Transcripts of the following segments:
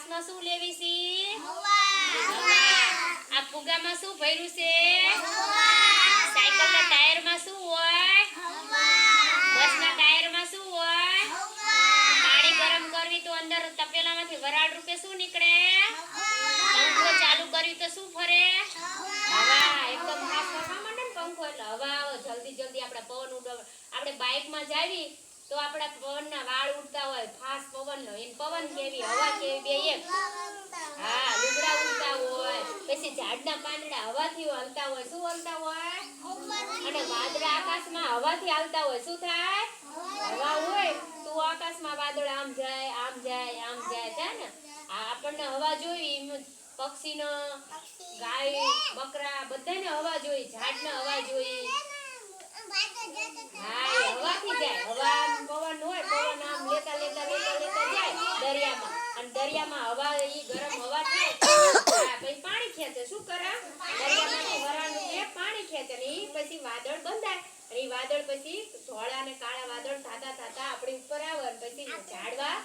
શ્વાસમાં શું લેવી છે? આ ફુગામાં શું ભર્યું છે? સાયકલના ટાયરમાં શું હોય? બસના ટાયરમાં શું હોય? પાણી ગરમ કરવી તો અંદર તપેલામાંથી વરાળ રૂપે શું નીકળે? પંખો ચાલુ કરવી તો શું ફરે? હવા. એકદમ ફાસ્ટ ફરવા માંડે ને પંખો એટલે હવા આવે જલ્દી આપણા પવન ઉડવા. આપણે બાઇકમાં જાવી તો આપણા પવનના વાળ ઉડતા હોય ફાસ્ટ પવનનો. એને પવન કેવી હવા કેવી બે એક. હા, લુગડા ઉડતા હોય. પછી ઝાડના પાંદડા હવાથી હલતા હોય. શું હલતા હોય? અને વાદળા આકાશમાં હવાથી હાલતા હોય. શું થાય? હવા હોય તો આકાશમાં વાદળ આમ જાય આમ જાય આમ જાય છે ને. આપણને હવા જોઈ પક્ષીનો, ગાય, બકરા બધાને હવા જોઈ. ઝાડને હવા જોઈ. હા, હવાથી જાય. હવા પવન હોય પવન આમ લેતા જાય દરિયામાં. અને દરિયામાં હવા ઈ ગરમ હવા થાય. હા, પછી પાણી ખેંચે. શું કરે? દરિયામાંથી વરાળનું પાણી ખેંચે ને ઈ પછી વાદળ બંધાય. અને ઈ વાદળ પછી ધોળા અને કાળા વાદળ થતા આપણી ઉપર આવે. પછી ઝાડવા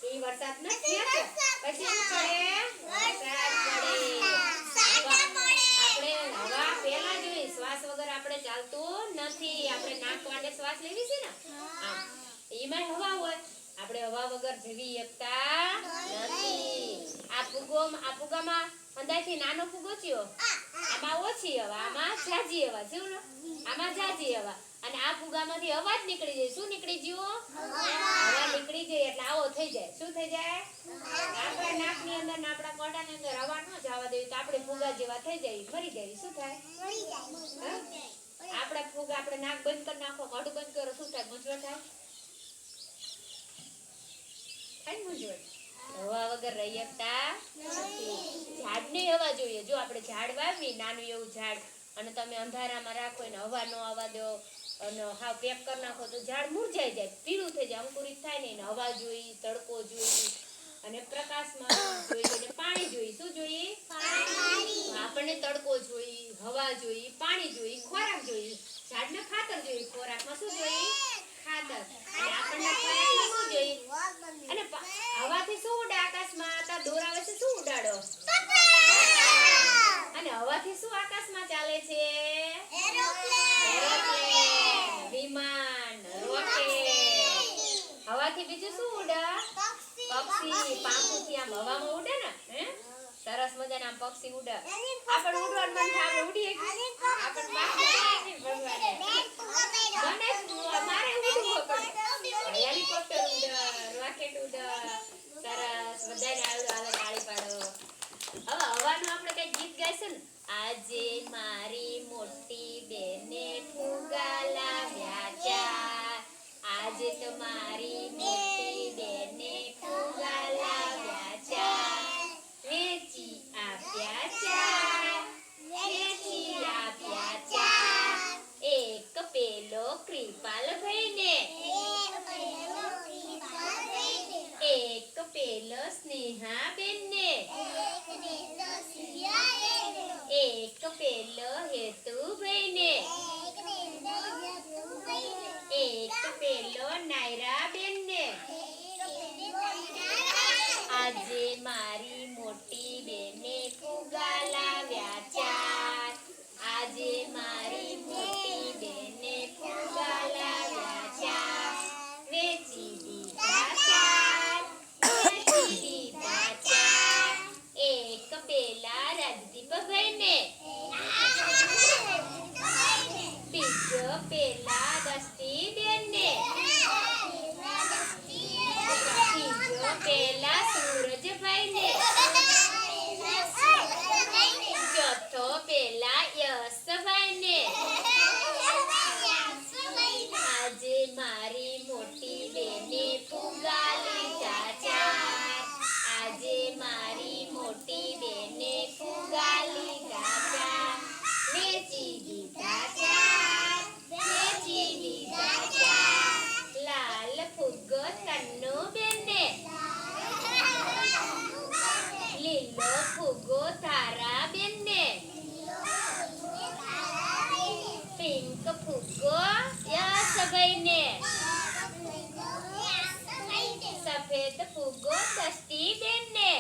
ઈ વરસાદને ખેંચે. પછી શું કરે? વરસાદ પડે. આપણે હવા પહેલા જોઈએ. શ્વાસ વગર આપણે ચાલતું નથી. આપણે નાક વાટે શ્વાસ લેવી છે ને. એમાં હવા હોય. આપણે હવા વગર જીવી શકતા નથી. આ ફુગામાં અંદાજથી નાનો ફુગો થયો. આમાં ઓછી હવા, આમાં જાજી હવા. શું? આમાં જાજી હવા. અને આ ફુગામાંથી અવાજ નીકળી જાય. શું નીકળી ગયો? હવા નીકળી જાય એટલે આવો થઈ જાય. શું થઈ જાય? આપણા નાકની અંદર ને આપણા કોડાની અંદર હવા ન જવા દેવી તો આપણે ફુગા જેવા થઈ જાય, મરી જાય. શું થાય? આપણે ફુગા આપણે નાક બંધ કરી નાખો, મોઢું બંધ કરો, શું થાય? મૂંઝવણ થાય? થાય મૂંઝવણ. હવા વગર રહી શકતા નથી. ઝાડને હવા જોઈએ. જો આપણે ઝાડ વાવી નાનું એવું ઝાડ અને તમે અંધારામાં રાખો ને હવા ન આવવા દો અને હાવ પેક કરી નાખો તો ઝાડ મુરઝાઈ જાય, પીળું થઈ જાય, અંકુરિત થાય નહીં. હવા જોઈ, તડકો જોઈ અને પ્રકાશમાં જોઈ અને પાણી જોઈ. શું જોઈ? આપણને તડકો જોઈ, હવા જોઈ, પાણી જોઈ, ખોરાક જોઈ. ઝાડને ખાતર જોઈ. ખોરાકમાં શું જોઈ? ખાતર. અને આપણને ખોરાકમાં શું જોઈ? અને હવાથી શું ઉડે આકાશમાં? આ દોરા વચ્ચે શું ઉડાડો? અને હવાથી શું આકાશમાં ચાલે છે? એરોપ્લેન, વિમાન, રોકેટ. હવાથી બીજું શું ઉડે? પક્ષી. પાંખોથી આમ હવામાં ઉડે ને. સરસ મજાના આમ પક્ષી ઉડે. આપણે ઉડવાનું મન થાય આપણે ઉડીએ. આપણે પાંખો ભગવાને મારે ઉડવું પડે. હેલિકોપ્ટર ઉડે, રોકેટ ઉડે. સરસ. બધાને આવડે. હાલે તાળી પાડો. હવે હવાનું આપણે કઈ ગીત ગાઈશું ને. આજે મારી મોટી બેને ફુગા લાવ્યા ચાર. આજે તો મારી મોટી બેને ફુગા લાવ્યા ચાર. વેચી આપ્યા ચાર. વેચી આપ્યા ચાર. એક પેલો કૃપાલભાઈને, એક પેલો સ્નેહાબેનને, એક પેલો હેતુભાઈને, એક પેલો નાયરાબેનને. આજે મારી મોટી બેને ફુગા લાવ્યા ચાર. આજે મારી મોટી બેને ફુગા લાવ્યા ચાર. વેચી દીધા ચાર. વેચી દીધા ચાર. એક પેલા રાજદીપભાઈને, બીજો પેલા દસ્તીબેનને, ત્રીજો પેલા સૂરજભાઈને, ચોથો પેલા યશભાઈને. આજે મારી મોટી બેને ફુગા લીધા ચાર. આજે મારી મોટી બેને ફુગા લીધા ચાર. વેચી દીધા ચાર. વેચી દીધા ચાર. લાલ ફુગ્ગો તન્નુ બેનને, લીલો ફુગ્ગો તારા બેનને, પિંક ફુગ્ગો યશભાઈને, સફેદ ફુગ્ગો દસ્તી બેનને.